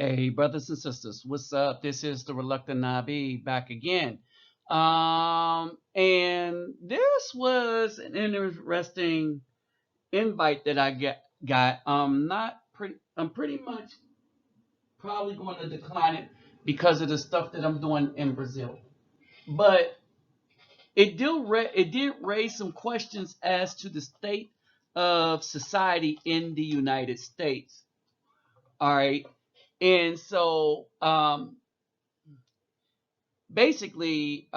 Hey, brothers and sisters, what's up? This is the Reluctant Nabi back again. And this was an interesting invite that I got. Not pretty. I'm pretty much probably going to decline it because of the stuff that I'm doing in Brazil. But it did raise some questions as to the state of society in the United States. All right, and so basically,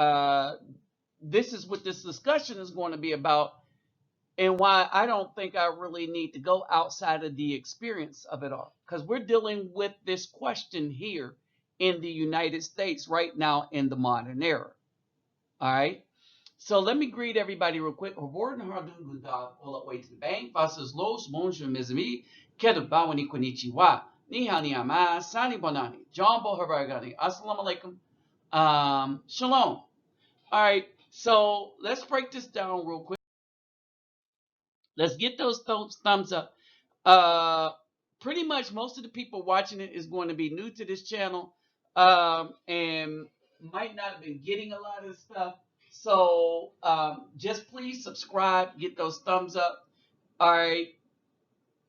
this is what this discussion is going to be about, and why I don't think I really need to go outside of the experience of it all, because we're dealing with this question here in the United States right now in the modern era. All right. So let me greet everybody real quick. Hovorn Hardun Gunda, all the way to the bank. Vasas Los, Bonjour, Mizami, Kedu Bawani Konnichiwa, Ni hao ni ama, Sani Bonani, Jumbo Havargani, Assalamu alaikum, Shalom. All right, so let's break this down real quick. Let's get those thumbs up. Uh, Pretty much most of the people watching it is going to be new to this channel, and might not have been getting a lot of stuff. So just please subscribe, get those thumbs up. All right,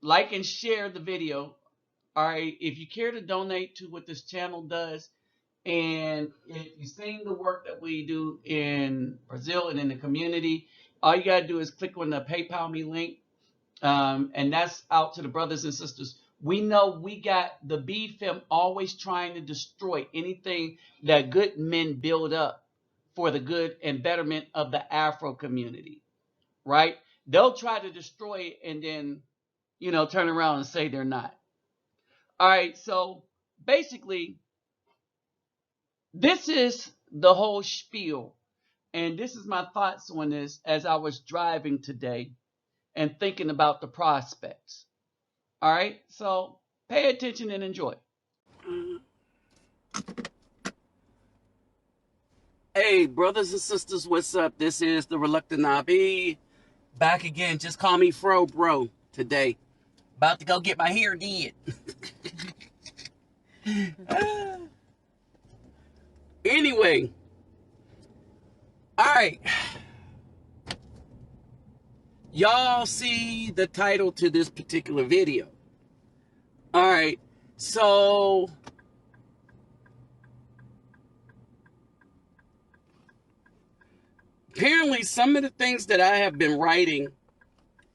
like and share the video. All right, if you care to donate to what this channel does, and if you've seen the work that we do in Brazil and in the community, all you got to do is click on the PayPal me link. And that's out to the brothers and sisters. We know we got the B film always trying to destroy anything that good men build up for the good and betterment of the Afro community, right? They'll try to destroy it and then, turn around and say they're not. All right, so basically, this is the whole spiel. And this is my thoughts on this as I was driving today and thinking about the prospects. All right, so pay attention and enjoy. Hey, brothers and sisters, what's up? This is the Reluctant Nabi back again. Just call me Fro Bro today. About to go get my hair did. Anyway, all right. Y'all see the title to this particular video. All right, so apparently some of the things that I have been writing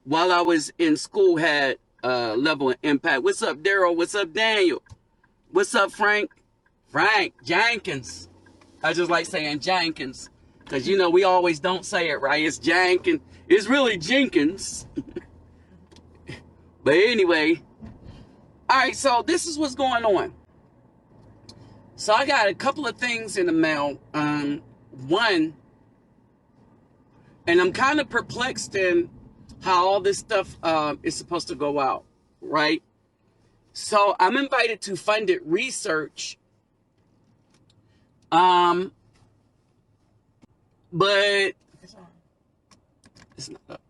while I was in school had a level of impact. What's up, Daryl? What's up, Daniel? What's up, Frank? Frank Jenkins. I just like saying Jenkins because, we always don't say it right. It's Jenkins. It's really Jenkins. But anyway, all right, so this is what's going on. So I got a couple of things in the mail. One, and I'm kind of perplexed in how all this stuff is supposed to go out, right? So I'm invited to funded research, but it's not up.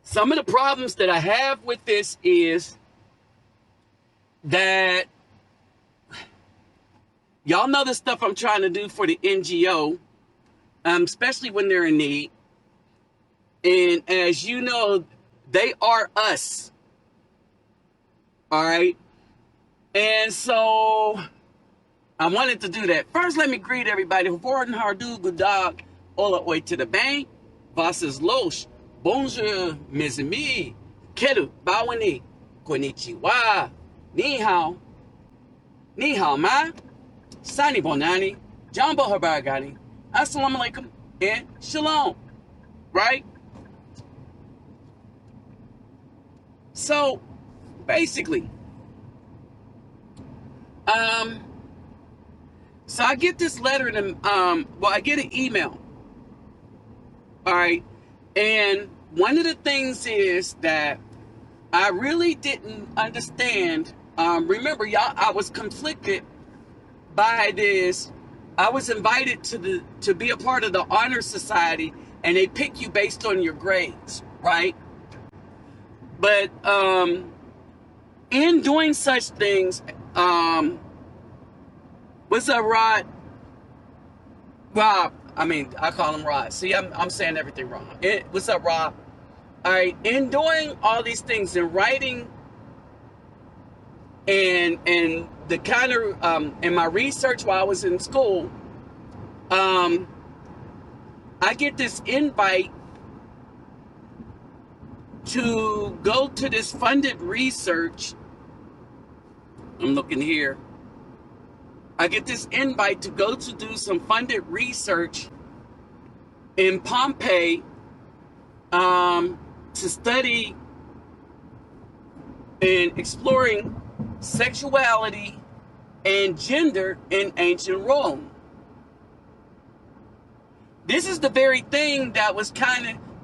Some of the problems that I have with this is that y'all know the stuff I'm trying to do for the NGO, especially when they're in need. And as you know, they are us. All right. And so I wanted to do that. First, let me greet everybody. Hovorn Hardu Gudag, all the way to the bank. Vasas Losh. Bonjour, mes amis. Kedu Bawani. Konnichiwa. Ni hao. Ni hao ma. Sani Bonani. Jumbo Habargani. Assalamu alaikum. And Shalom. Right? So, basically, so I get this letter and I get an email. All right, and one of the things is that I really didn't understand. Remember, y'all, I was conflicted by this. I was invited to be a part of the honor society, and they pick you based on your grades, right? But in doing such things, Um, what's up, Rod? Rob. I mean, I call him Rod. See, I'm saying everything wrong. What's up, Rob? All right. In doing all these things and writing and the kind of in my research while I was in school, I get this invite to go to this funded research. I'm looking here. I get this invite to go to do some funded research in Pompeii, to study and exploring sexuality and gender in ancient Rome. This is the very thing that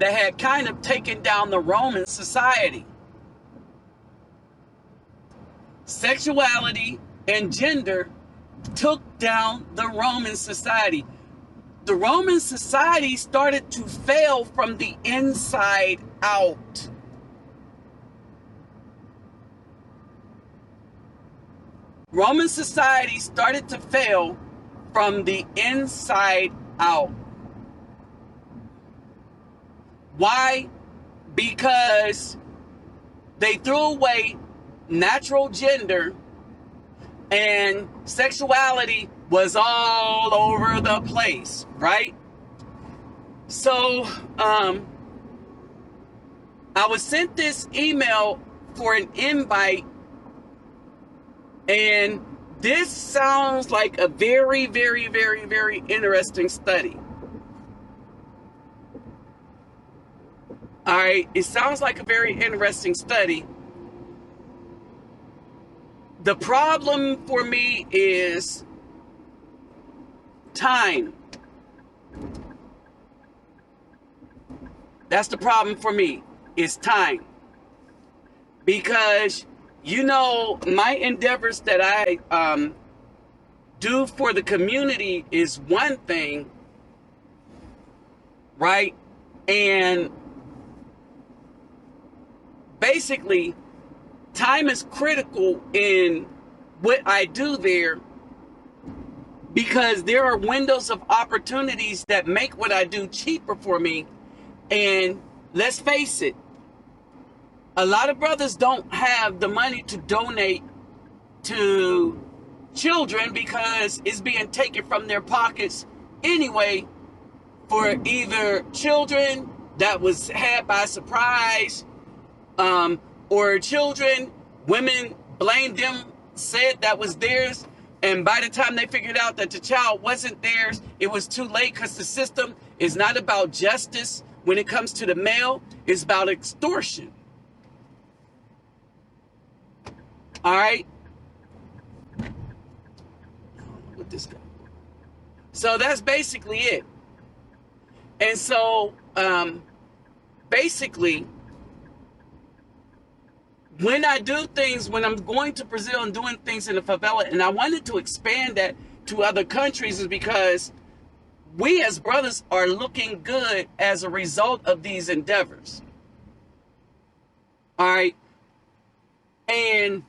had kind of taken down the Roman society. Sexuality and gender took down the Roman society. The Roman society started to fail from the inside out. Roman society started to fail from the inside out. Why? Because they threw away natural gender and sexuality was all over the place, right? So, I was sent this email for an invite, and this sounds like a very, very, very, very interesting study. All right, it sounds like a very interesting study. The problem for me is time. That's the problem for me, is time. Because, my endeavors that I do for the community is one thing, right? And basically, time is critical in what I do there, because there are windows of opportunities that make what I do cheaper for me. And let's face it, a lot of brothers don't have the money to donate to children because it's being taken from their pockets anyway, for either children that was had by surprise, or children, women blamed them, said that was theirs, and by the time they figured out that the child wasn't theirs, it was too late, because the system is not about justice when it comes to the male, it's about extortion. All right? What this guy? So that's basically it. And so, basically, when I do things, when I'm going to Brazil and doing things in the favela, and I wanted to expand that to other countries, is because we as brothers are looking good as a result of these endeavors. All right. And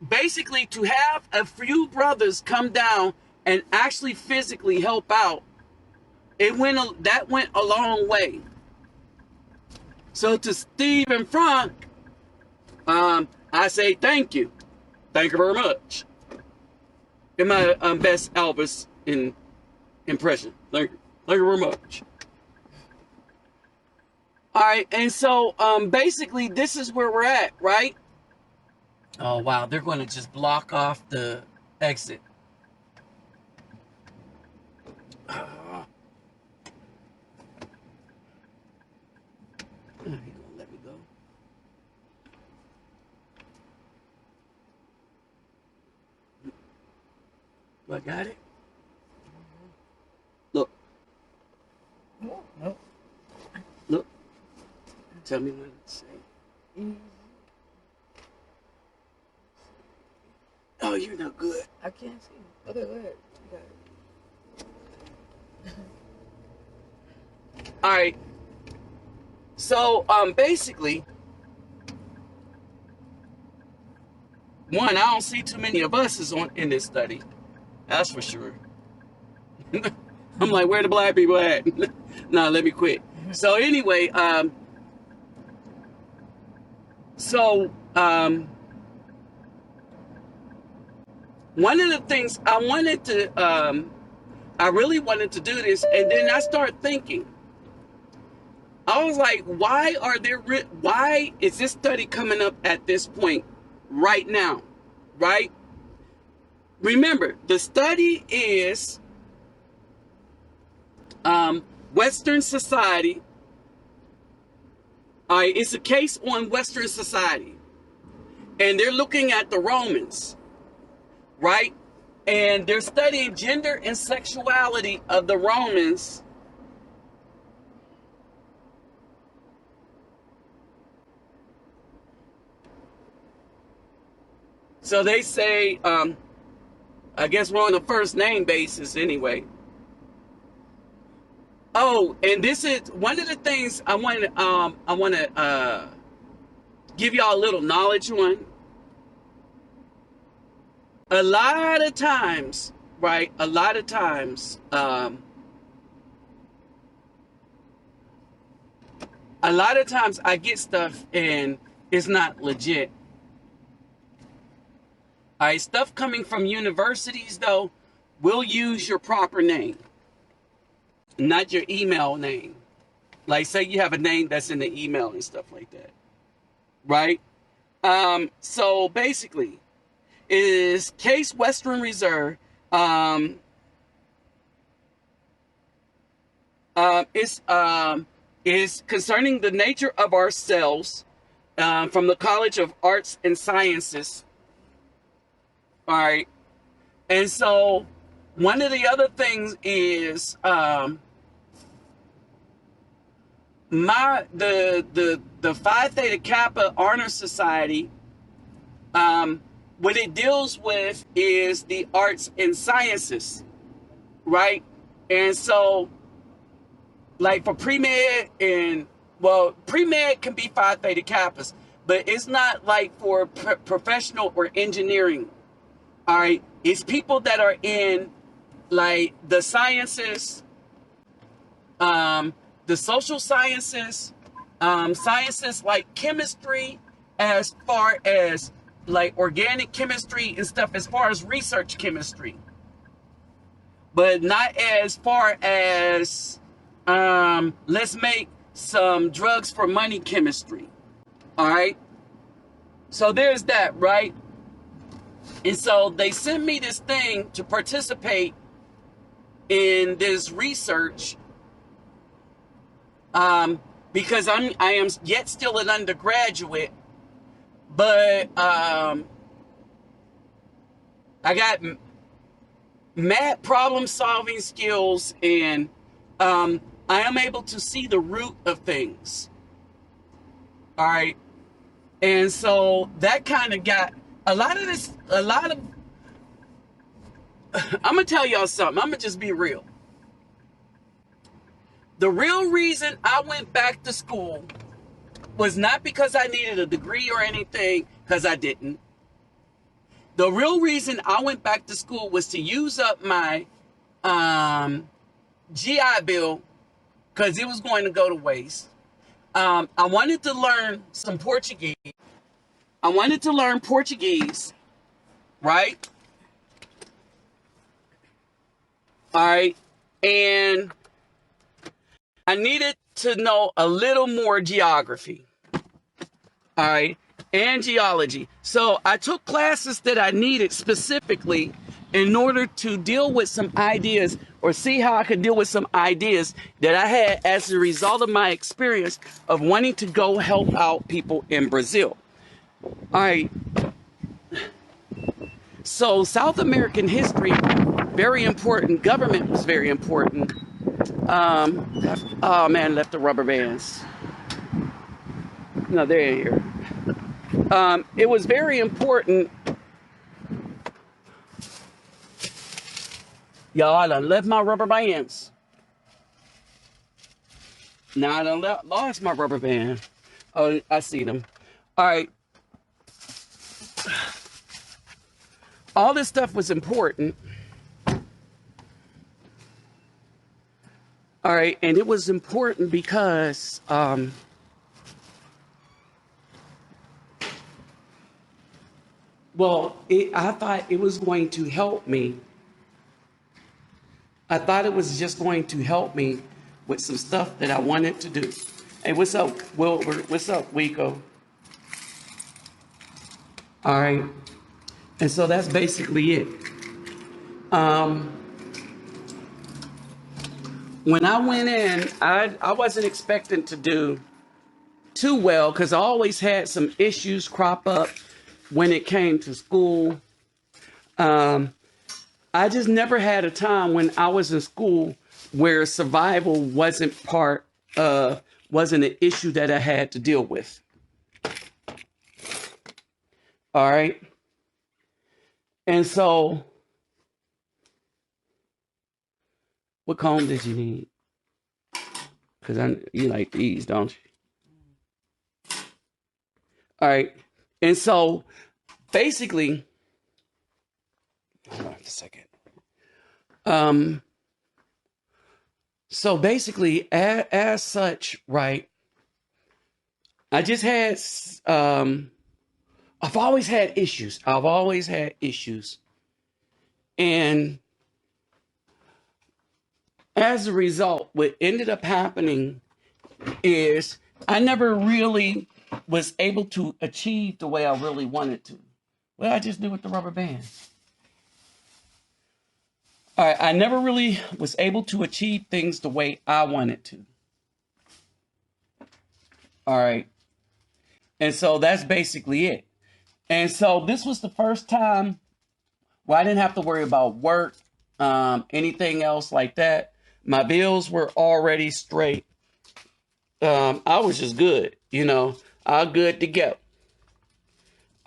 basically, to have a few brothers come down and actually physically help out, that went a long way. So to Steve and Frank, I say thank you. Thank you very much. In my best Elvis impression. Thank you. Thank you very much. All right, and so basically this is where we're at, right? Oh wow, they're going to just block off the exit. He gonna let me go. Do I got it? Look. No. Look. Tell me what it say. Oh, you're not good. I can't see. Okay, go ahead. You got it. All right. So, basically, one, I don't see too many of us is on in this study. That's for sure. I'm like, where the black people at? Nah, let me quit. So anyway, so one of the things I wanted to, I really wanted to do this, and then I started thinking. I was like, why is this study coming up at this point right now? Right? Remember, the study is Western society. All right, it's a case on Western society. And they're looking at the Romans, right? And they're studying gender and sexuality of the Romans. So they say, I guess we're on a first name basis anyway. Oh, and this is one of the things I want to give y'all a little knowledge on. A lot of times, right? A lot of times, I get stuff and it's not legit. All right, stuff coming from universities though, will use your proper name, not your email name. Like, say you have a name that's in the email and stuff like that, right? So basically, is Case Western Reserve. Is concerning the nature of ourselves, from the College of Arts and Sciences. All right, and so one of the other things is the Phi Theta Kappa Honor Society. What it deals with is the arts and sciences, right? And so, like for pre-med and, well, pre-med can be Phi Theta Kappas, but it's not like for professional or engineering, all right? It's people that are in, like, the sciences, the social sciences, sciences like chemistry, as far as like organic chemistry and stuff, as far as research chemistry, but not as far as let's make some drugs for money chemistry. All right, so there's that, right? And so they sent me this thing to participate in this research, because I am yet still an undergraduate, but I got mad problem solving skills, and I am able to see the root of things. All right, and so that kind of got a lot of I'm gonna tell y'all something. I'm gonna just be real. The real reason I went back to school was not because I needed a degree or anything, because I didn't. The real reason I went back to school was to use up my GI Bill, because it was going to go to waste. I wanted to learn some Portuguese. I wanted to learn Portuguese, right? All right. And I needed to know a little more geography. All right. And geology. So I took classes that I needed specifically in order to deal with some ideas, or see how I could deal with some ideas that I had as a result of my experience of wanting to go help out people in Brazil. All right. So South American history, very important. Government was very important. Oh man, left the rubber bands. No, they're here. It was very important. Y'all, I done left my rubber bands. Now I done lost my rubber band. Oh, I see them. All right. all this stuff was important. All right, and it was important because I thought it was going to help me. I thought it was just going to help me with some stuff that I wanted to do. Hey, what's up, Wilbur? What's up, Wico? All right, and so that's basically it. When I went in, I wasn't expecting to do too well because I always had some issues crop up when it came to school. I just never had a time when I was in school where survival wasn't an issue that I had to deal with. All right. And so, what comb did you need? Because you like these, don't you? All right. And so, basically, hold on a second. So basically, as such, right? I just had, I've always had issues. And as a result, what ended up happening is I never really was able to achieve the way I really wanted to. Well, I just do with the rubber band. All right, I never really was able to achieve things the way I wanted to. All right. And so that's basically it. And so this was the first time where I didn't have to worry about work, anything else like that. My bills were already straight. I was just good, all good to go.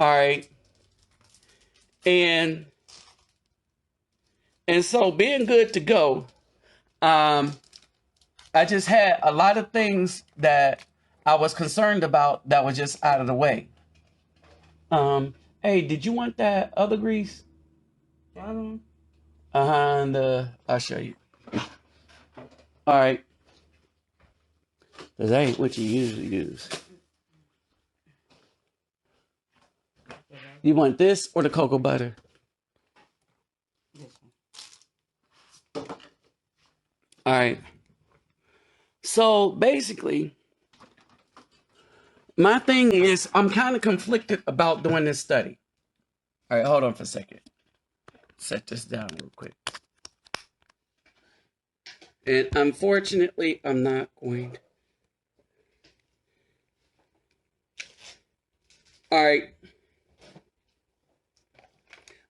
All right. And so being good to go, I just had a lot of things that I was concerned about that was just out of the way. Hey, did you want that other grease? And I'll show you. All right. Because that ain't what you usually use. You want this or the cocoa butter? This one. All right. So basically, my thing is I'm kind of conflicted about doing this study. All right, hold on for a second. Set this down real quick. And unfortunately, I'm not going. All right.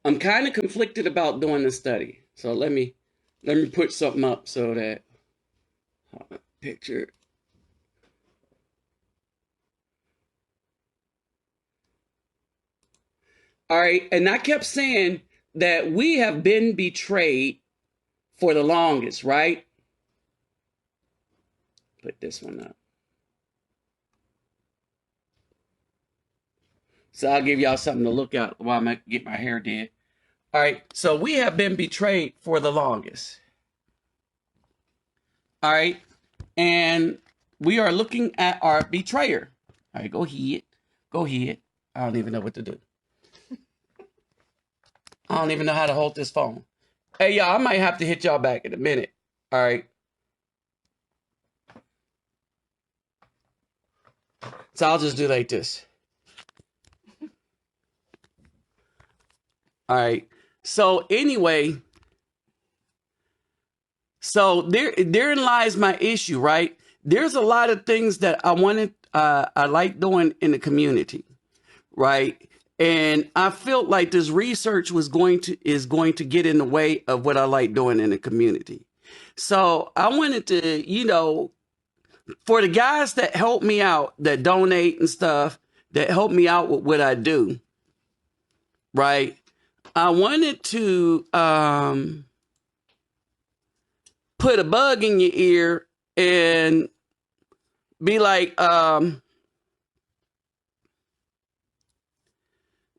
I'm kind of conflicted about doing the study. So let me put something up so that picture. All right, and I kept saying that we have been betrayed for the longest, right? Put this one up. So I'll give y'all something to look at while I get my hair did. All right, so we have been betrayed for the longest. All right, and we are looking at our betrayer. All right, go ahead. I don't even know what to do. I don't even know how to hold this phone. Hey, y'all, I might have to hit y'all back in a minute. All right. So I'll just do like this. All right. So anyway, so therein lies my issue, right? There's a lot of things that I like doing in the community, right? And I felt like this research is going to get in the way of what I like doing in the community. So I wanted to, for the guys that help me out, that donate and stuff, that help me out with what I do, right? I wanted to put a bug in your ear and be like,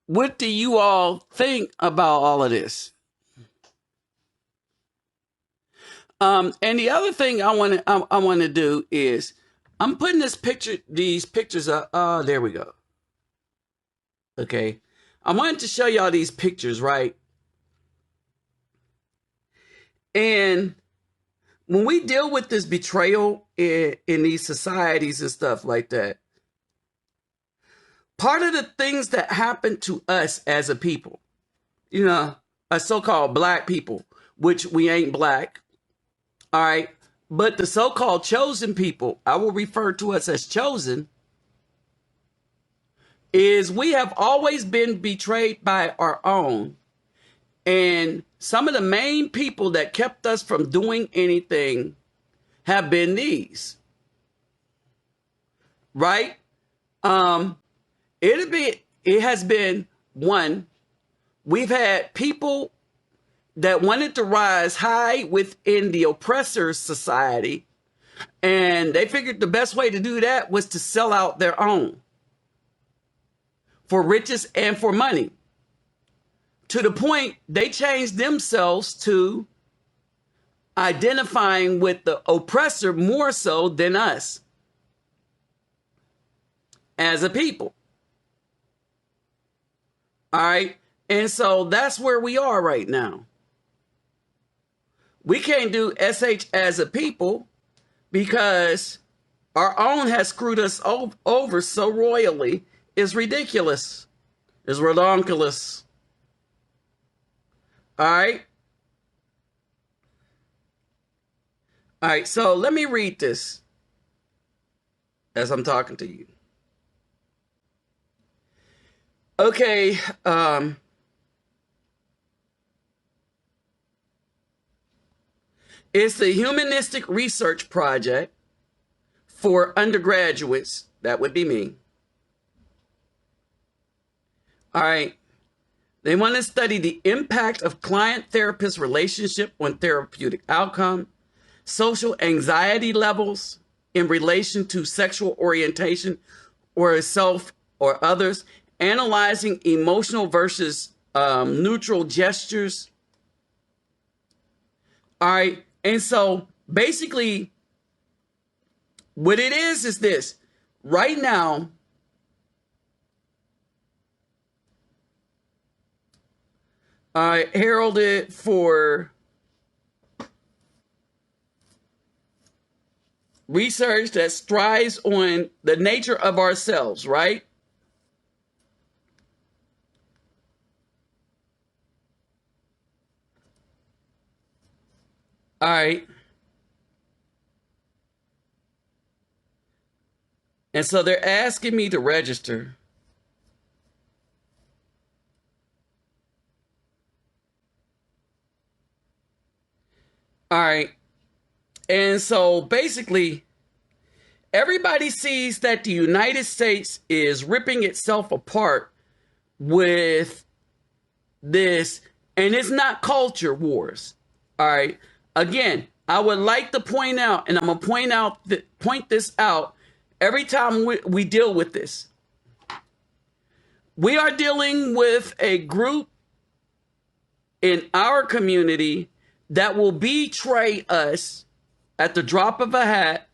What do you all think about all of this? And the other thing I want to do is I'm putting these pictures up. Oh, there we go. Okay. I wanted to show y'all these pictures, right? And when we deal with this betrayal in these societies and stuff like that, part of the things that happen to us as a people, you know, as so-called black people, which we ain't black, all right, but the so-called chosen people, I will refer to us as chosen, is we have always been betrayed by our own. And some of the main people that kept us from doing anything have been these, right? It has been one, we've had people that wanted to rise high within the oppressor's society, and they figured the best way to do that was to sell out their own for riches and for money, to the point they changed themselves to identifying with the oppressor more so than us as a people. All right. And so that's where we are right now. We can't do SH as a people because our own has screwed us over so royally. It's ridiculous. It's redonkulous. All right. All right. So let me read this as I'm talking to you. Okay. It's the Humanistic Research Project for undergraduates. That would be me. All right. They want to study the impact of client-therapist relationship on therapeutic outcome, social anxiety levels in relation to sexual orientation or self or others, analyzing emotional versus neutral gestures. All right. And so basically what it is this. Right now, I heralded for research that strives on the nature of ourselves, right? All right. And so they're asking me to register. All right. And so basically, everybody sees that the United States is ripping itself apart with this, and it's not culture wars. All right. Again, I would like to point out, and I'm going to point this out every time we deal with this. We are dealing with a group in our community that will betray us at the drop of a hat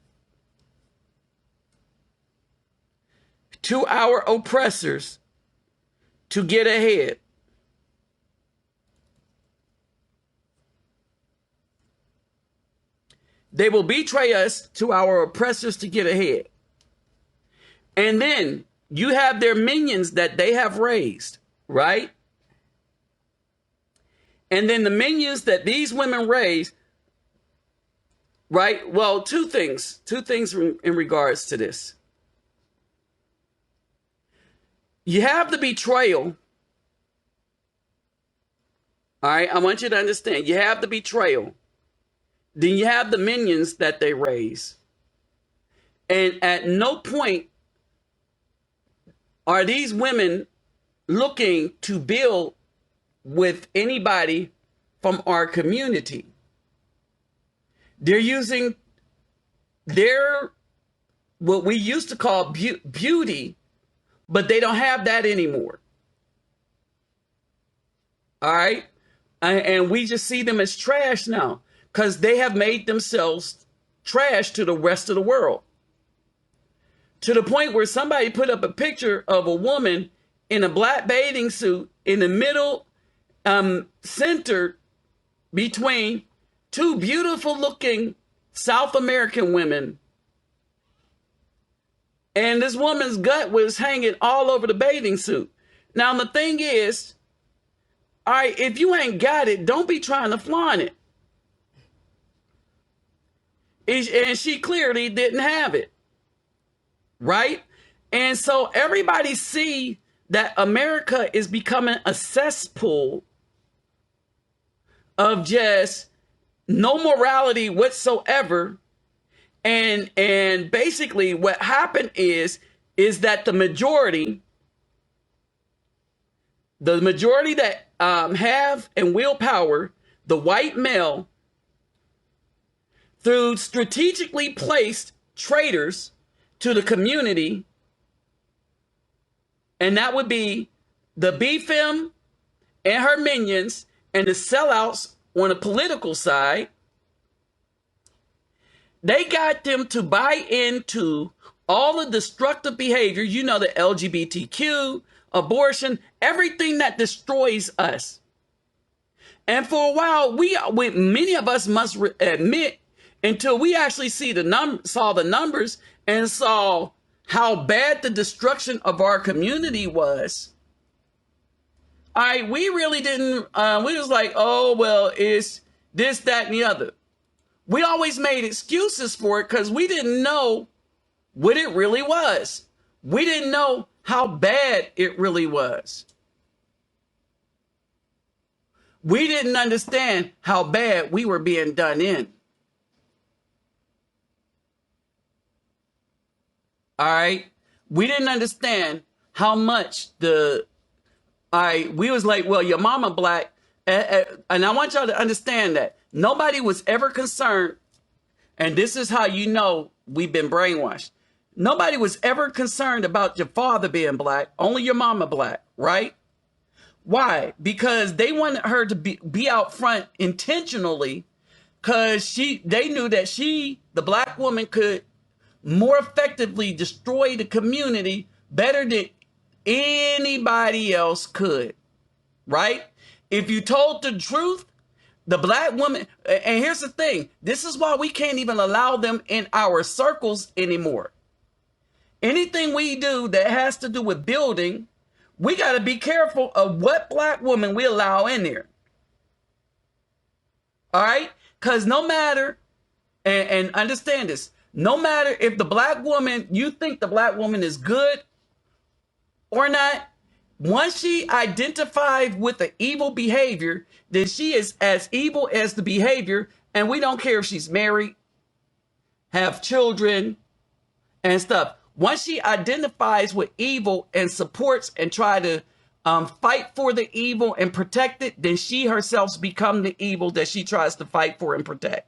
to our oppressors to get ahead. They will betray us to our oppressors to get ahead. And then you have their minions that they have raised, right? And then the minions that these women raise, right? Well, two things in regards to this. You have the betrayal. All right, I want you to understand. You have the betrayal. Then you have the minions that they raise. And at no point are these women looking to build with anybody from our community. They're using their, what we used to call beauty, but they don't have that anymore. All right. And we just see them as trash now because they have made themselves trash to the rest of the world. To the point where somebody put up a picture of a woman in a black bathing suit in the middle, centered between two beautiful looking South American women. And this woman's gut was hanging all over the bathing suit. Now, the thing is, all right, if you ain't got it, don't be trying to flaunt it. And she clearly didn't have it. Right? And so everybody see that America is becoming a cesspool of just no morality whatsoever. And basically what happened is that the majority that have and will power, the white male, through strategically placed traitors to the community, and that would be the BFM and her minions and the sellouts on the political side. They got them to buy into all the destructive behavior, you know, the LGBTQ, abortion, everything that destroys us. And for a while, many of us must admit, until we actually saw the numbers and saw how bad the destruction of our community was. We really didn't, we was like, oh, well, it's this, that, and the other. We always made excuses for it because we didn't know what it really was. We didn't know how bad it really was. We didn't understand how bad we were being done in. All right. We didn't understand how much we was like, well, your mama black. And I want y'all to understand that nobody was ever concerned. And this is how you know we've been brainwashed. Nobody was ever concerned about your father being black, only your mama black, right? Why? Because they wanted her to be out front intentionally because they knew that the black woman, could more effectively destroy the community better than anybody else could, right? If you told the truth, the black woman, and here's the thing, this is why we can't even allow them in our circles anymore. Anything we do that has to do with building, we got to be careful of what black woman we allow in there. All right? Because no matter, and understand this, no matter if the black woman, you think the black woman is good or not, once she identifies with the evil behavior, then she is as evil as the behavior. And we don't care if she's married, have children, and stuff. Once she identifies with evil and supports and try to fight for the evil and protect it, then she herself becomes the evil that she tries to fight for and protect.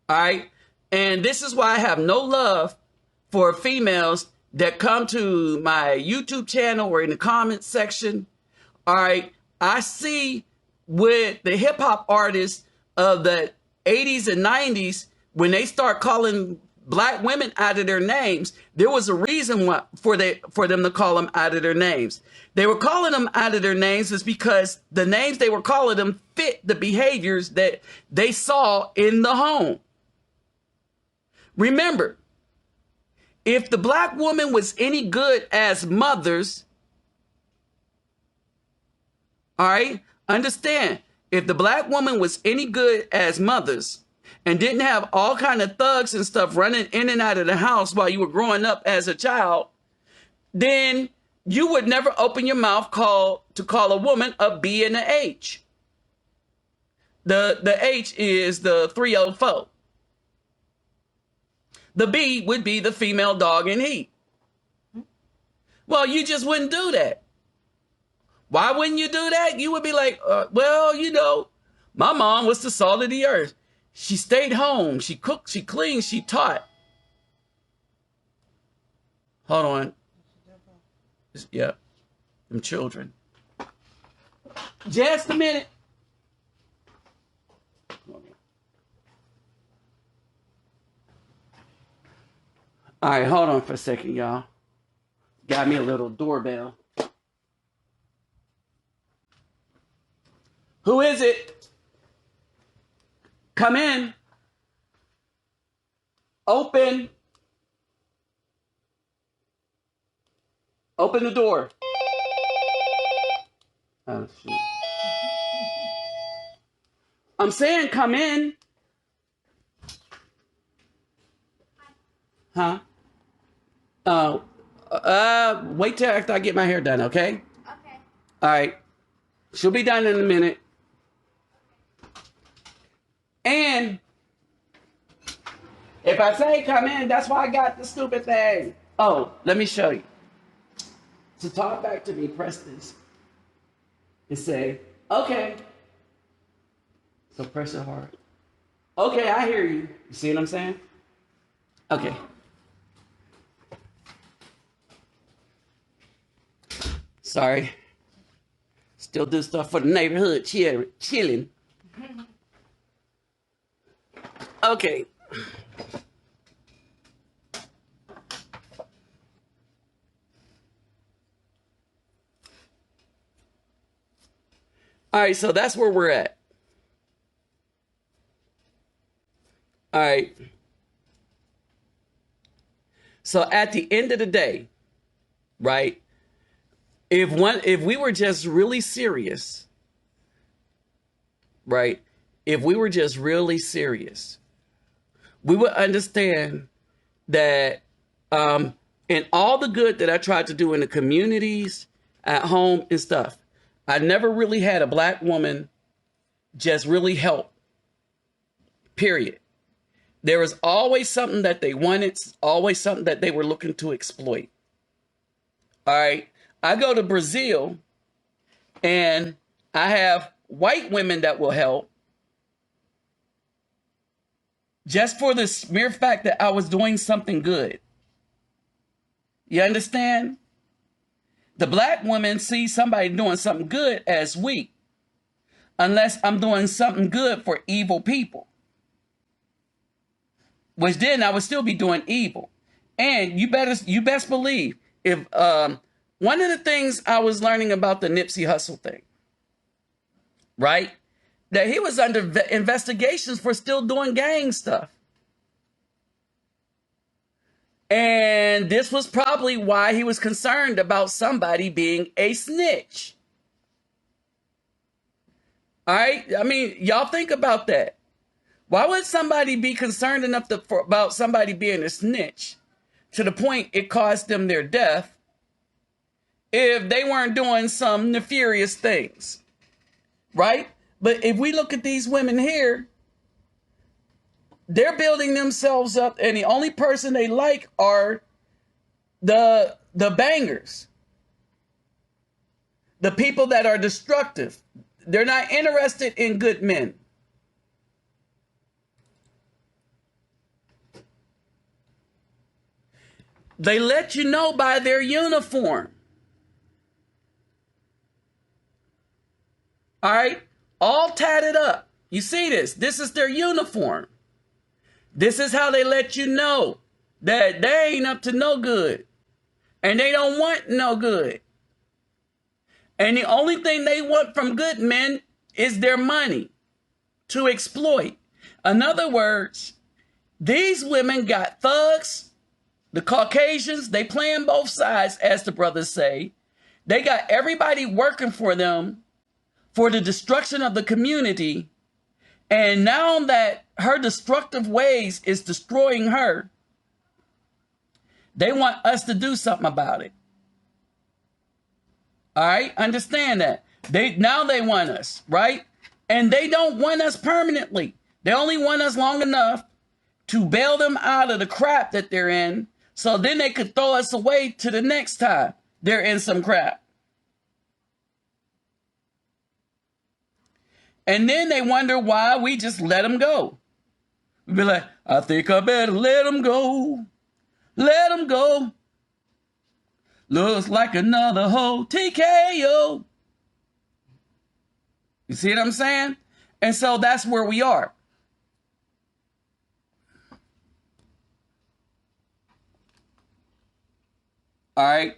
All right. And this is why I have no love for females that come to my YouTube channel or in the comment section. All right. I see with the hip hop artists of the 80s and 90s, when they start calling black women out of their names, there was a reason for them to call them out of their names. They were calling them out of their names is because the names they were calling them fit the behaviors that they saw in the home. Remember, if the black woman was any good as mothers, all right, understand, if the black woman was any good as mothers and didn't have all kind of thugs and stuff running in and out of the house while you were growing up as a child, then you would never open your mouth to call a woman a B and a H. The H is the 304. The B would be the female dog in heat. Well, you just wouldn't do that. Why wouldn't you do that? You would be like, well, you know, my mom was the salt of the earth. She stayed home. She cooked, she cleaned, she taught. Hold on. Yeah, them children. Just a minute. All right, hold on for a second, y'all. Got me a little doorbell. Who is it? Come in. Open. Open the door. Oh, shoot. I'm saying come in. Huh? Wait till after I get my hair done, okay? Okay. All right. She'll be done in a minute. And if I say come in, that's why I got the stupid thing. Oh, let me show you. To talk back to me, press this. And say, okay. So press it hard. Okay, I hear you. You see what I'm saying? Okay. Sorry. Still do stuff for the neighborhood, chilling. Okay. All right, so that's where we're at. All right. So at the end of the day, right? If we were just really serious, right? If we were just really serious, we would understand that in all the good that I tried to do in the communities, at home and stuff, I never really had a black woman just really help, period. There was always something that they wanted, always something that they were looking to exploit. All right. I go to Brazil and I have white women that will help just for the mere fact that I was doing something good. You understand? The black woman sees somebody doing something good as weak, unless I'm doing something good for evil people, which then I would still be doing evil. And you best believe if one of the things I was learning about the Nipsey Hussle thing, right? That he was under investigations for still doing gang stuff. And this was probably why he was concerned about somebody being a snitch. All right? I mean, y'all think about that. Why would somebody be concerned enough about somebody being a snitch to the point it caused them their death if they weren't doing some nefarious things? Right? But if we look at these women here, they're building themselves up, and the only person they like are the bangers, the people that are destructive. They're not interested in good men. They let you know by their uniform. All right? All tatted up. You see this? This is their uniform. This is how they let you know that they ain't up to no good. And they don't want no good. And the only thing they want from good men is their money to exploit. In other words, these women got thugs, the Caucasians, they playing both sides, as the brothers say. They got everybody working for them for the destruction of the community. And now that her destructive ways is destroying her, they want us to do something about it. All right? Understand that. Now they want us, right? And they don't want us permanently. They only want us long enough to bail them out of the crap that they're in, so then they could throw us away to the next time they're in some crap. And then they wonder why we just let them go. We'd be like, I think I better let them go. Let them go. Looks like another hoe. TKO. You see what I'm saying? And so that's where we are. All right.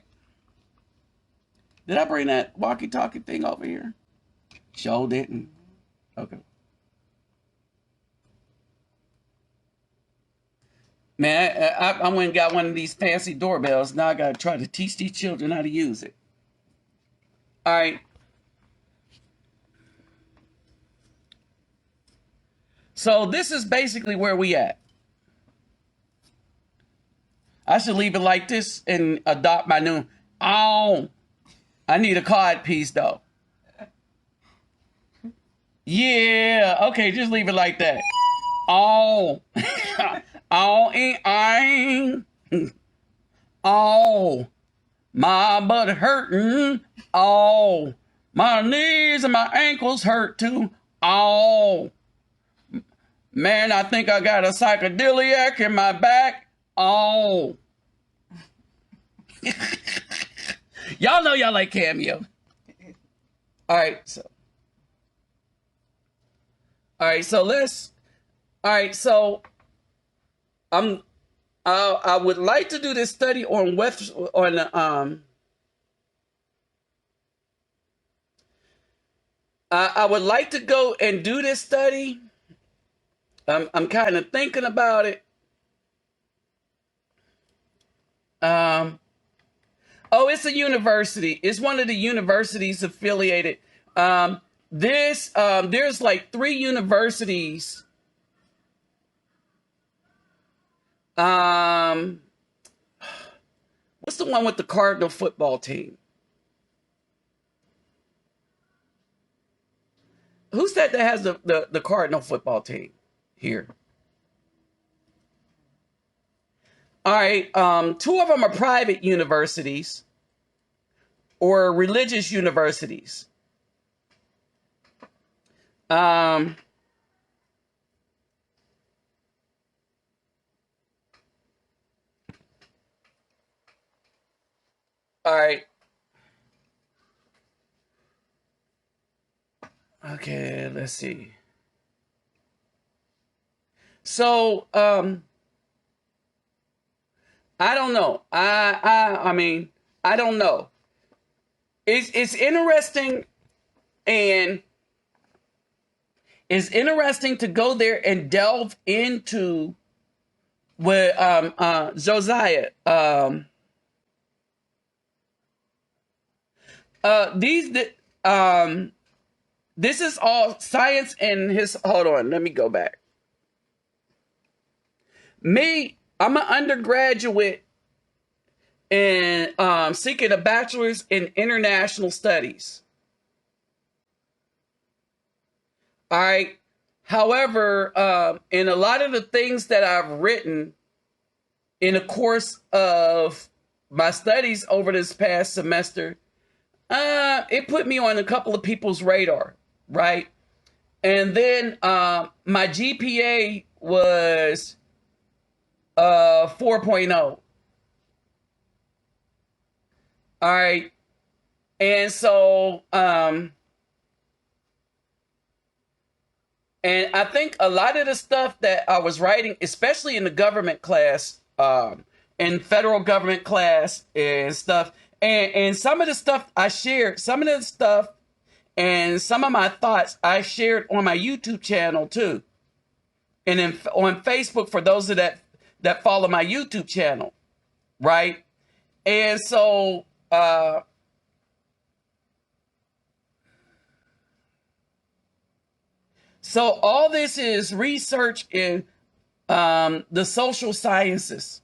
Did I bring that walkie-talkie thing over here? Sure didn't. Okay. Man, I went and got one of these fancy doorbells. Now I got to try to teach these children how to use it. All right. So this is basically where we at. I should leave it like this and adopt my new. Oh, I need a card piece though. Yeah. Okay, just leave it like that. Oh. Oh, I. Oh. My butt hurting. Oh. My knees and my ankles hurt too. Oh. Man, I think I got a psychedelic in my back. Oh. Y'all know y'all like Cameo. All right, so I would like to do this study on I would like to go and do this study. I'm kind of thinking about it. It's a university. It's one of the universities affiliated. There's like 3 universities. What's the one with the Cardinal football team? Who's that has the Cardinal football team here? All right. 2 of them are private universities or religious universities. All right. Okay, let's see. So, I don't know. I mean, I don't know. It's interesting, and it's interesting to go there and delve into with Josiah. This is all science and his. Hold on, let me go back. I'm an undergraduate and seeking a bachelor's in international studies. All right. However, in a lot of the things that I've written in the course of my studies over this past semester, it put me on a couple of people's radar, right? And then my GPA was 4.0. All right. And so, and I think a lot of the stuff that I was writing, especially in the government class, in federal government class and stuff, and some of the stuff I shared, some of the stuff and some of my thoughts I shared on my YouTube channel too. And on Facebook for those of that follow my YouTube channel, right? And so, so all this is research in the social sciences.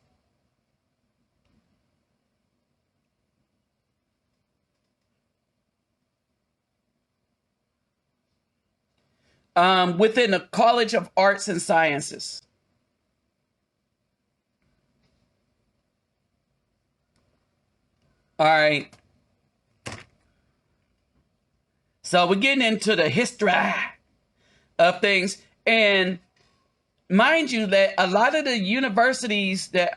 Within the College of Arts and Sciences. All right. So we're getting into the history of things. And mind you that a lot of the universities that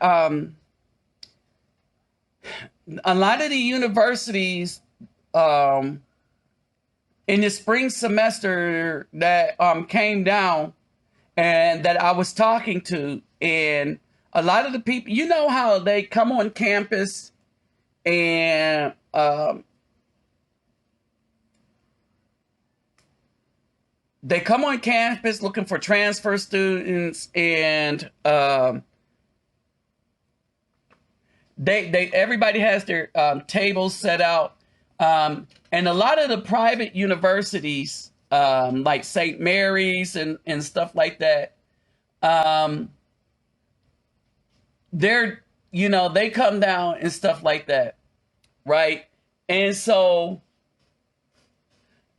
in the spring semester that came down and that I was talking to, and a lot of the people, you know how they come on campus and they come on campus looking for transfer students, and they everybody has their tables set out, and a lot of the private universities, like St. Mary's and stuff like that, um, they're they come down and stuff like that, right? And so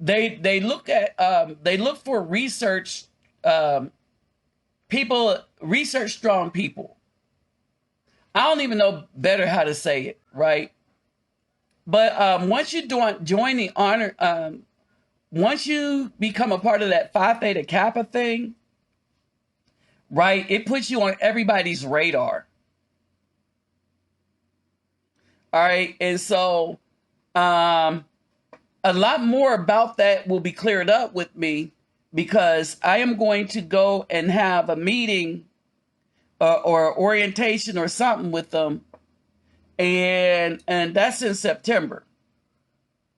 they look at they look for research people, research strong people. I don't even know better how to say it, right? But once you join the honor, once you become a part of that Phi Theta Kappa thing, right? It puts you on everybody's radar. All right, and so a lot more about that will be cleared up with me, because I am going to go and have a meeting or orientation or something with them, and that's in September,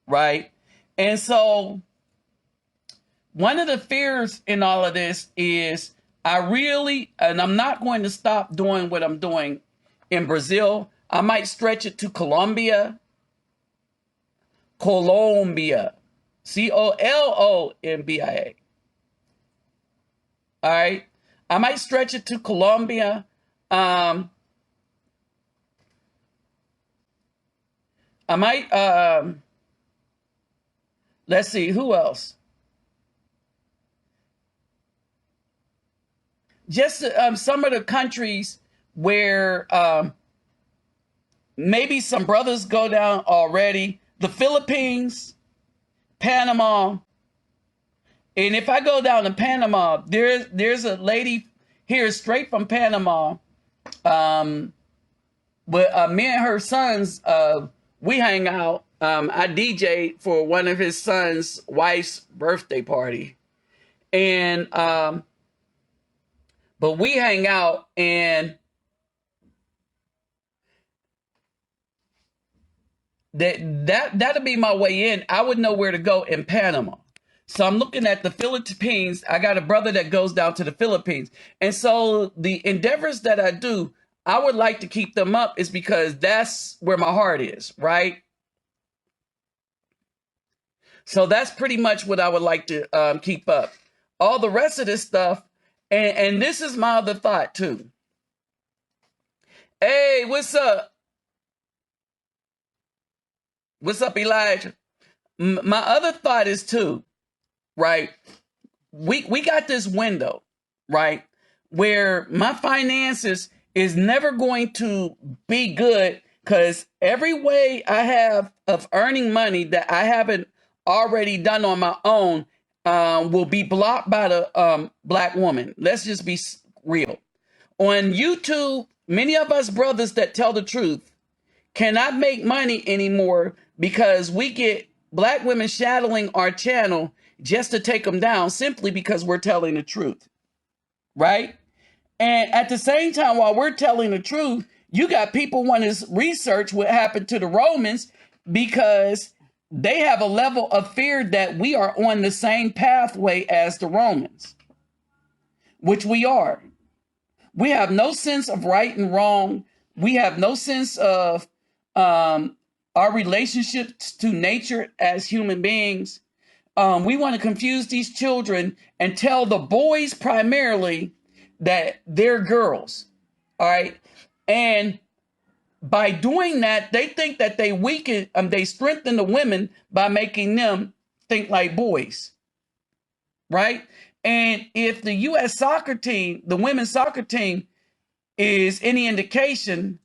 right? And so one of the fears in all of this is and I'm not going to stop doing what I'm doing in Brazil. I might stretch it to Colombia, Colombia, Colombia. All right. I might stretch it to Colombia. I might, let's see, who else? Just some of the countries where maybe some brothers go down already. The Philippines, Panama. And if I go down to Panama, there's a lady here straight from Panama. But me and her sons, we hang out. I DJ for one of his son's wife's birthday party. And but we hang out, and that'll be my way in. I would know where to go in Panama. So I'm looking at the Philippines. I got a brother that goes down to the Philippines. And so the endeavors that I do, I would like to keep them up, is because that's where my heart is, right? So that's pretty much what I would like to keep up. All the rest of this stuff, and this is my other thought too. Hey, what's up? What's up, Elijah? My other thought is too, right? We got this window, right, where my finances is never going to be good, because every way I have of earning money that I haven't already done on my own will be blocked by the black woman. Let's just be real. On YouTube, many of us brothers that tell the truth cannot make money anymore because we get black women shadowing our channel just to take them down, simply because we're telling the truth, right? And at the same time, while we're telling the truth, you got people wanting to research what happened to the Romans, because they have a level of fear that we are on the same pathway as the Romans, which we are. We have no sense of right and wrong. We have no sense of our relationships to nature as human beings. We want to confuse these children and tell the boys primarily that they're girls. All right. And by doing that, they think that they strengthen the women by making them think like boys. Right. And if the U.S. soccer team, the women's soccer team, is any indication,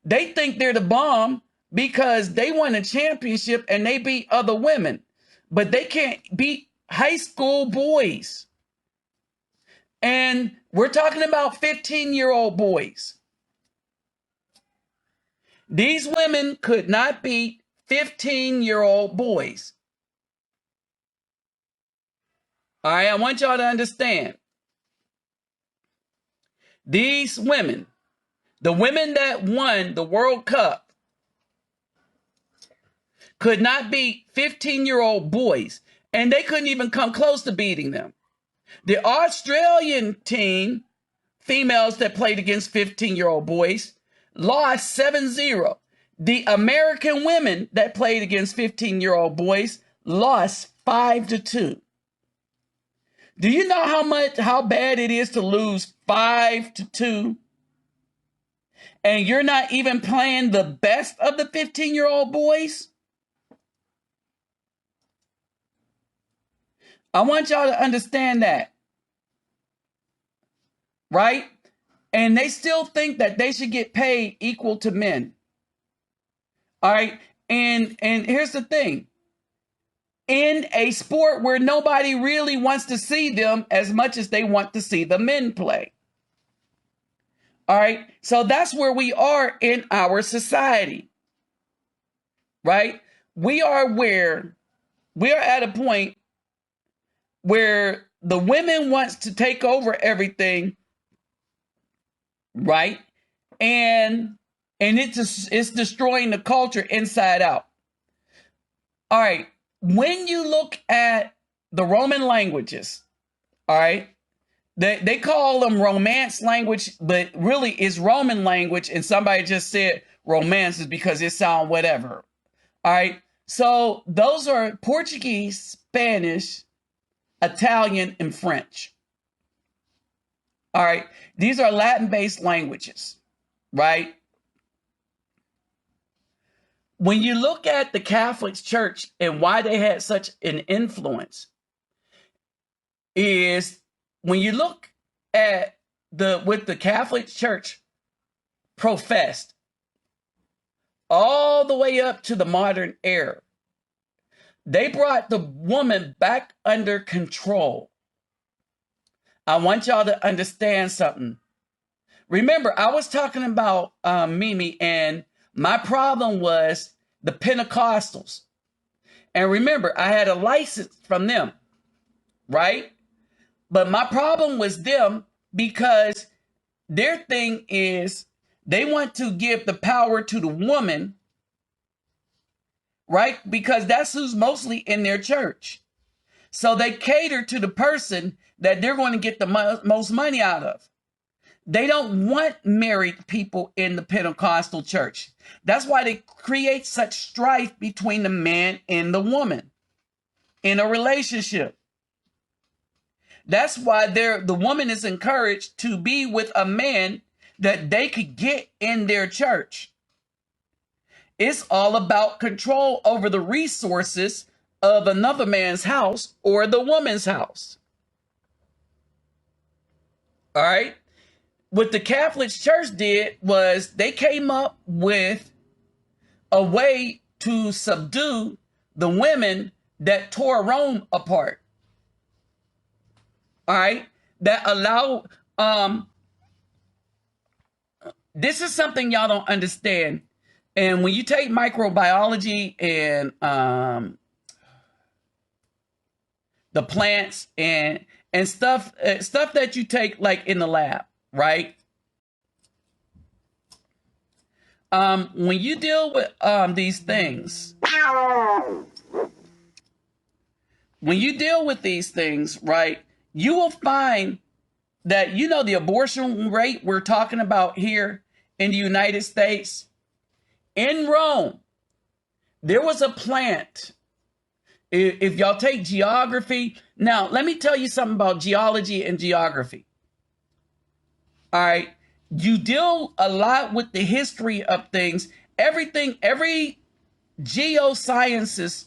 they think they're the bomb because they won a championship and they beat other women, but they can't beat high school boys. And we're talking about 15-year-old boys. These women could not beat 15-year-old boys. All right, I want y'all to understand. These women, the women that won the World Cup, could not beat 15-year-old boys, and they couldn't even come close to beating them. The Australian team, females that played against 15-year-old boys, lost 7-0. The American women that played against 15-year-old boys lost 5-2. Do you know how bad it is to lose 5-2? And you're not even playing the best of the 15-year-old boys? I want y'all to understand that. Right? And they still think that they should get paid equal to men. All right? And here's the thing. In a sport where nobody really wants to see them as much as they want to see the men play. All right? So that's where we are in our society. Right? We are at a point where the women wants to take over everything, right? And it's destroying the culture inside out. All right. When you look at the Roman languages, all right, they call them Romance language, but really it's Roman language, and somebody just said Romance is because it sounds whatever. All right. So those are Portuguese, Spanish, Italian, and French. All right. These are Latin-based languages, right? When you look at the Catholic Church and why they had such an influence is when you look at what the Catholic Church professed all the way up to the modern era, they brought the woman back under control. I want y'all to understand something. Remember, I was talking about Mimi, and my problem was the Pentecostals. And remember, I had a license from them, right? But my problem was them because their thing is they want to give the power to the woman, right? Because that's who's mostly in their church. So they cater to the person that they're going to get the most money out of. They don't want married people in the Pentecostal church. That's why they create such strife between the man and the woman in a relationship. That's why the woman is encouraged to be with a man that they could get in their church. It's all about control over the resources of another man's house or the woman's house. All right? What the Catholic Church did was they came up with a way to subdue the women that tore Rome apart. All right? That allow, this is something y'all don't understand. And when you take microbiology and the plants and stuff that you take like in the lab, right? When you deal with these things, right, you will find that, the abortion rate we're talking about here in the United States, in Rome, there was a plant. If y'all take geography, now let me tell you something about geology and geography. All right. You deal a lot with the history of things. Every geoscience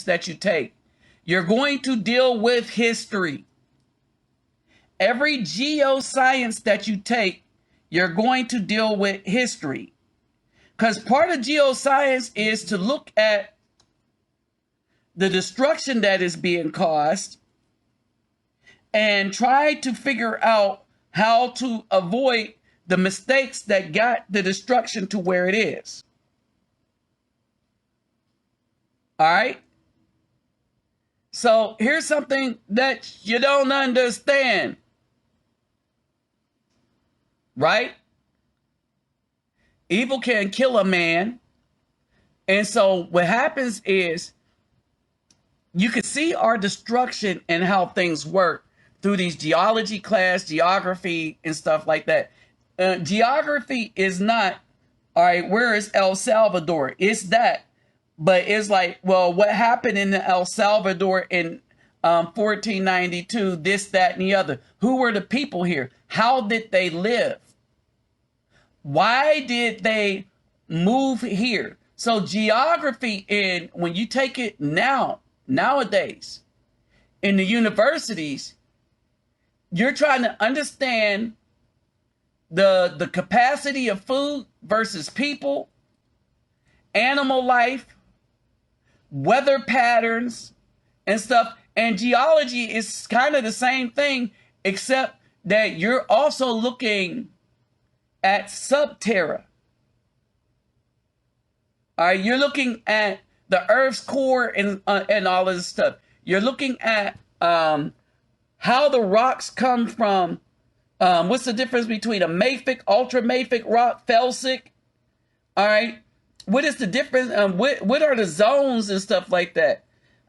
that you take, you're going to deal with history. Every geoscience that you take, you're going to deal with history. Because part of geoscience is to look at the destruction that is being caused and try to figure out how to avoid the mistakes that got the destruction to where it is. All right? So here's something that you don't understand, right? Evil can kill a man. And so what happens is you can see our destruction and how things work through these geology class, geography, and stuff like that. Geography is not, all right, where is El Salvador? It's that. But it's like, well, what happened in El Salvador in 1492, this, that, and the other? Who were the people here? How did they live? Why did they move here? So geography, in when you take it nowadays in the universities, you're trying to understand the capacity of food versus people, animal life, weather patterns, and stuff. And geology is kind of the same thing, except that you're also looking at subterra. All right, you're looking at the Earth's core and all of this stuff. You're looking at how the rocks come from. What's the difference between a mafic, ultramafic rock, felsic? All right, what is the difference? What are the zones and stuff like that?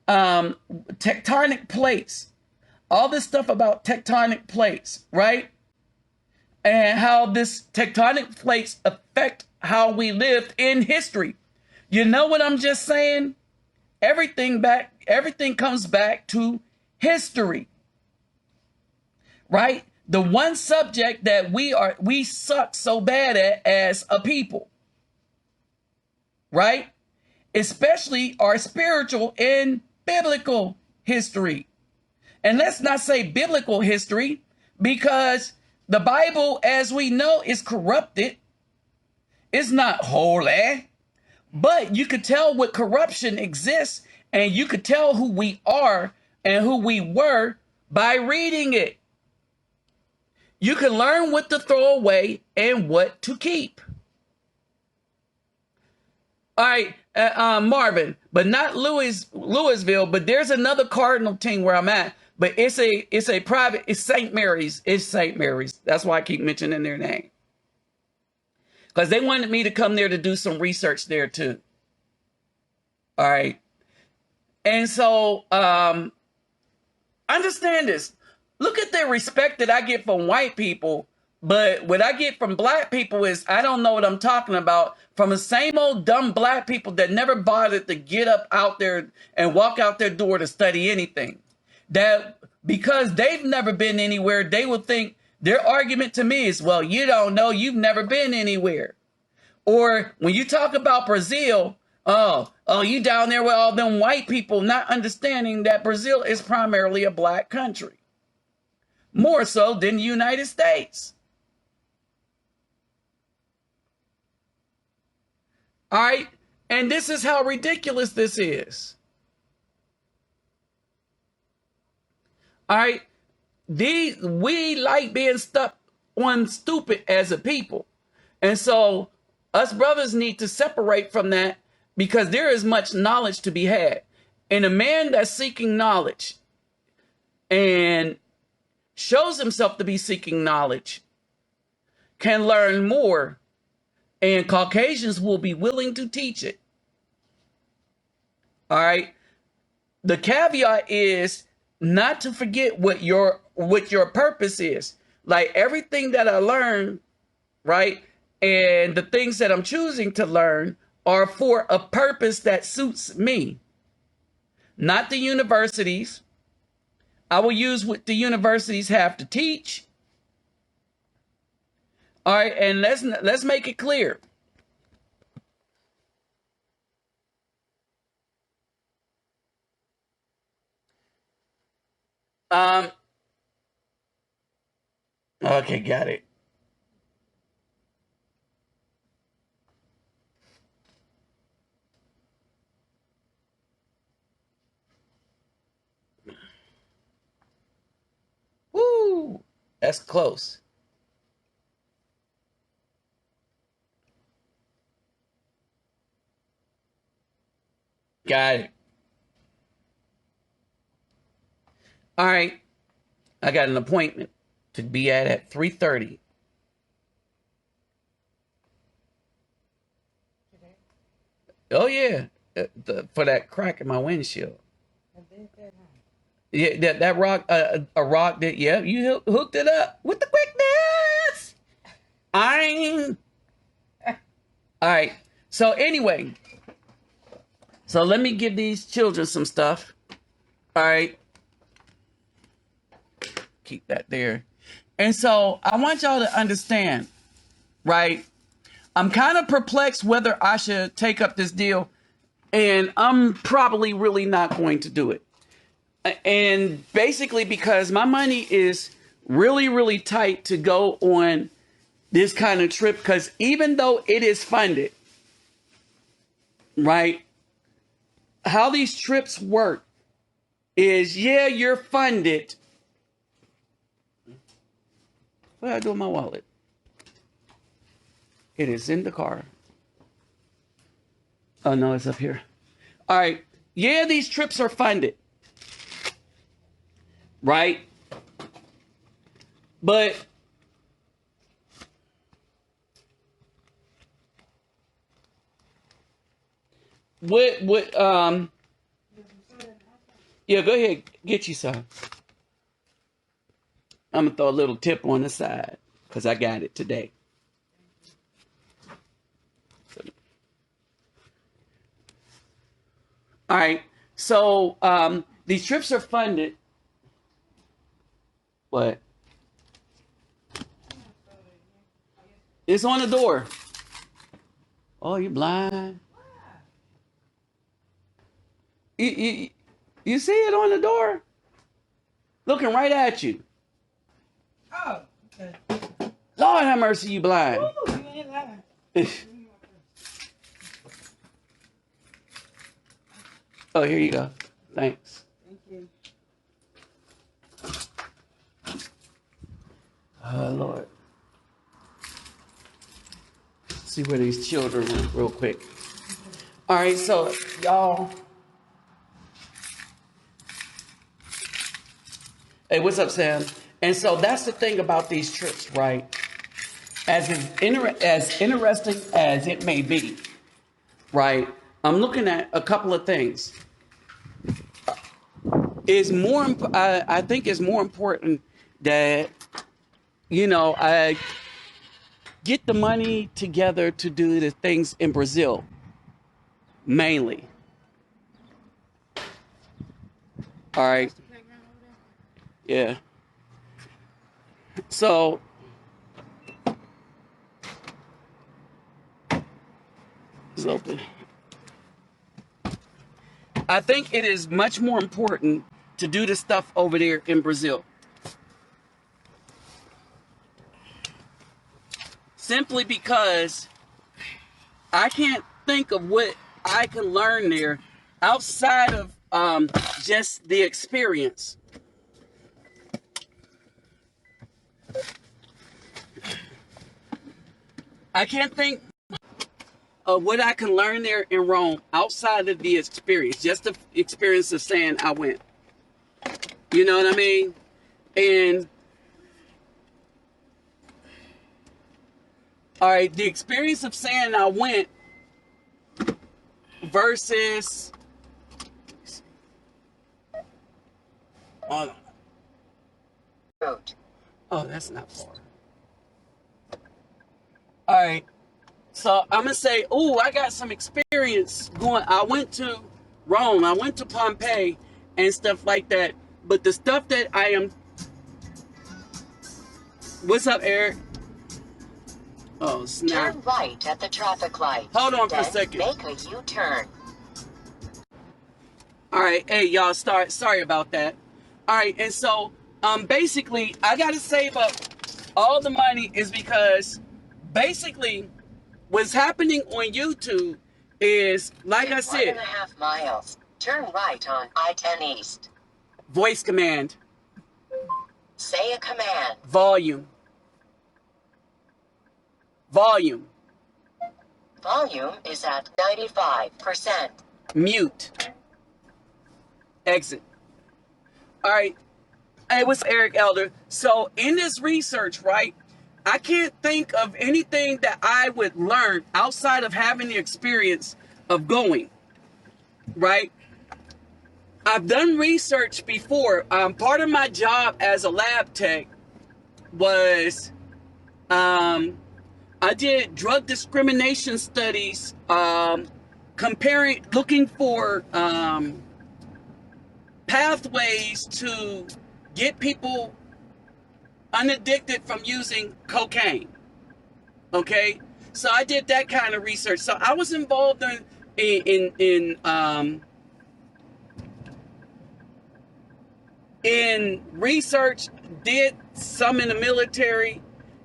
Tectonic plates, all this stuff about tectonic plates, right? And how this tectonic plates affect how we lived in history. You know what I'm just saying? Everything comes back to history, right? The one subject that we suck so bad at as a people, right? Especially our spiritual and biblical history. And let's not say biblical history, because the Bible, as we know, is corrupted. It's not holy. But you could tell what corruption exists, and you could tell who we are and who we were by reading it. You can learn what to throw away and what to keep. All right, Marvin, but not Louisville, but there's another Cardinal team where I'm at, but it's a private, it's St. Mary's. It's St. Mary's. That's why I keep mentioning their name. Because they wanted me to come there to do some research there too. All right. And so understand this. Look at the respect that I get from white people, but what I get from black people is I don't know what I'm talking about, from the same old dumb black people that never bothered to get up out there and walk out their door to study anything. That because they've never been anywhere, they will think their argument to me is, well, you don't know, you've never been anywhere. Or when you talk about Brazil, oh, you down there with all them white people, not understanding that Brazil is primarily a black country. More so than the United States. All right? And this is how ridiculous this is. All right? We like being stuck on stupid as a people. And so us brothers need to separate from that, because there is much knowledge to be had. And a man that's seeking knowledge and shows himself to be seeking knowledge can learn more, and Caucasians will be willing to teach it. All right. The caveat is not to forget what your purpose is. Like everything that I learn, right, and the things that I'm choosing to learn are for a purpose that suits me, not the universities. I will use what the universities have to teach. All right, and let's make it clear. Okay, got it. Woo, that's close. Got it. All right. I got an appointment to be at 3:30. Today? Oh, yeah. For that crack in my windshield. I did that, huh? Yeah, that rock, a rock that, yeah, you hooked it up with the quickness. I'm. All right. So anyway, so let me give these children some stuff. All right. Keep that there. And so I want y'all to understand, right? I'm kind of perplexed whether I should take up this deal, and I'm probably really not going to do it. And basically because my money is really, really tight to go on this kind of trip, because even though it is funded, right? How these trips work is, yeah, you're funded. What did I do with my wallet? It is in the car. Oh, no, it's up here. All right. Yeah, these trips are funded, right? But yeah, go ahead, get you some. I'm gonna throw a little tip on the side because I got it today. All right. So these trips are funded. What? It's on the door. Oh, you blind? You see it on the door? Looking right at you. Oh, okay. Lord have mercy, you blind. Ooh, you ain't lying. Oh, here you go. Thanks. Thank you. Oh, Lord. See where these children went real quick. All right, so y'all. Hey, what's up, Sam? And so that's the thing about these trips, right? As interesting as it may be, right? I'm looking at a couple of things. I think it's more important that I get the money together to do the things in Brazil, mainly. All right. Yeah. So it's open. I think it is much more important to do the stuff over there in Brazil. Simply because I can't think of what I can learn there outside of just the experience. I can't think of what I can learn there in Rome outside of the experience, just the experience of saying I went. You know what I mean? And all right, the experience of saying I went versus oh, that's not far. All right. So I'm gonna say, oh, I got some experience going. I went to Rome, I went to Pompeii and stuff like that. But the stuff that I am, what's up, Eric? Oh, snap! Turn right at the traffic light. Hold on for a Then second. make a U-turn. All right, hey y'all, sorry about that. All right, and so basically, I gotta save up all the money is because basically what's happening on YouTube is, like I In said, 1.5 miles, turn right on I-10 East. voice command, Say a command. volume, volume, Volume is at 95%. mute, exit. All right, It was Eric Elder. So in this research, right, I can't think of anything that I would learn outside of having the experience of going, right? I've done research before. Part of my job as a lab tech was I did drug discrimination studies, looking for pathways to get people unaddicted from using cocaine. Okay, so I did that kind of research. So I was involved in research, did some in the military,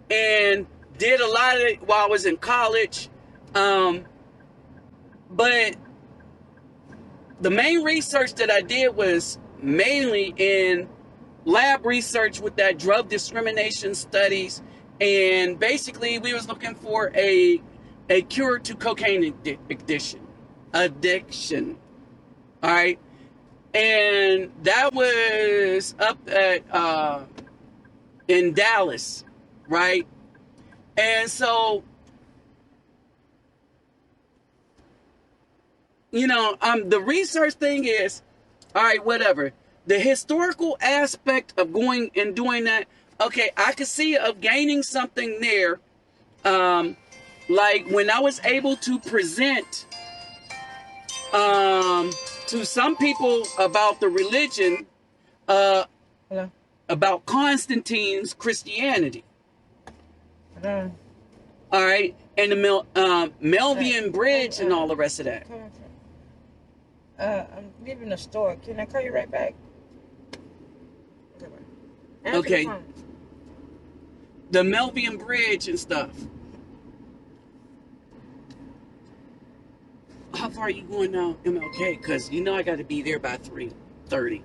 and did a lot of it while I was in college. But the main research that I did was mainly in lab research with that drug discrimination studies, and basically we was looking for a cure to cocaine addiction. All right, and that was up at in Dallas, right? And so, the research thing is, all right, whatever. The historical aspect of going and doing that, okay, I could see of gaining something there. Like when I was able to present to some people about the religion, Hello. about Constantine's Christianity. Hello. All right, and the Melvian Bridge and all the rest of that. I'm leaving the store. Can I call you right back? Answer Okay. the phone. The Melvian Bridge and stuff. How far are you going now, MLK? Because I got to be there by 3:30.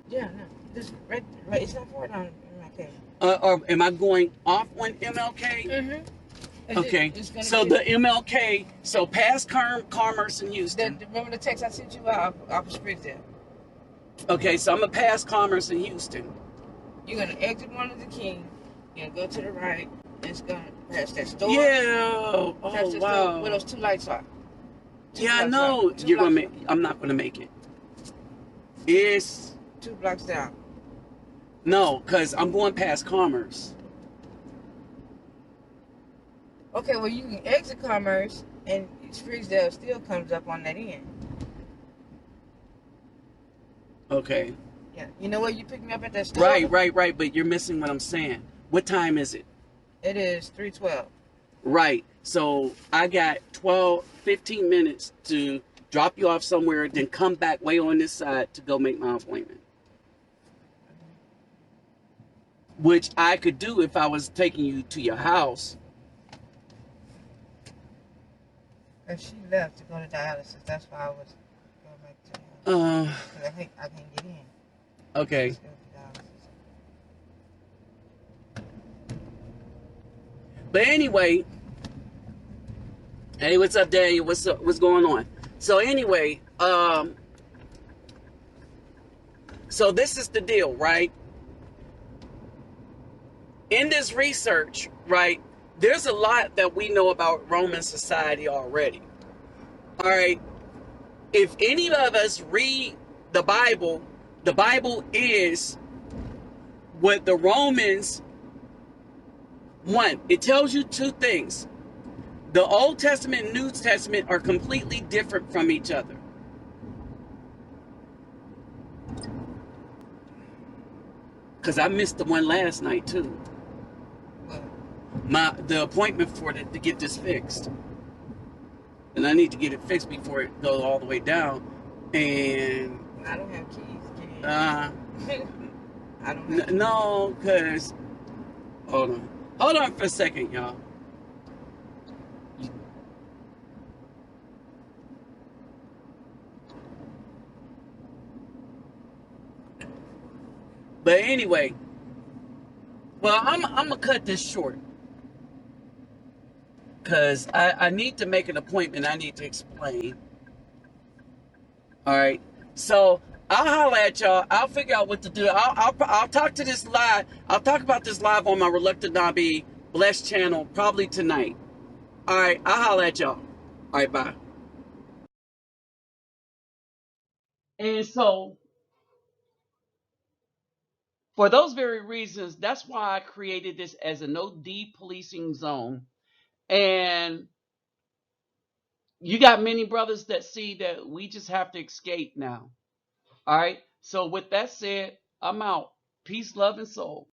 Yeah, no. This right. It's not far down in my case. Or am I going off on MLK? Mm-hmm. Okay. So the MLK, so past Commerce in Houston. Remember the text I sent you out of Springdale? Okay, so I'm going to pass Commerce in Houston. You're going to exit one of the King. You're going to go to the right. And it's going to pass that store. Yeah. Oh, wow. Where those two lights are. Yeah, I know. I'm not going to make it. It's 2 blocks down. No, because I'm going past Commerce. Okay, well, you can exit Commerce, and Springdale still comes up on that end. Okay. Yeah. You know where you pick me up at that store? Right. But you're missing what I'm saying. What time is it? It is 3:12. Right. So I got 15 minutes to drop you off somewhere, then come back way on this side to go make my appointment. Which I could do if I was taking you to your house. And she left to go to dialysis. That's why I was going back to her. 'Cause I can't get in. Okay. Let's go to dialysis. But anyway, hey, what's up, Daniel? What's up? What's going on? So anyway, so this is the deal, right? In this research, right, there's a lot that we know about Roman society already. All right. If any of us read the Bible is what the Romans want. It tells you two things. The Old Testament and New Testament are completely different from each other. Because I missed the one last night too. The appointment for it to get this fixed. And I need to get it fixed before it goes all the way down. And I don't have keys. I don't have keys. no, because hold on for a second, y'all. But anyway, well, I'm gonna cut this short because I need to make an appointment. I need to explain. All right. So I'll holler at y'all. I'll figure out what to do. I'll talk to this live. I'll talk about this live on my Reluctant Not Be Blessed channel probably tonight. All right, I'll holler at y'all. All right, bye. And so, for those very reasons, that's why I created this as a no depolicing zone. And you got many brothers that see that we just have to escape now. All right. So, with that said, I'm out. Peace, love, and soul.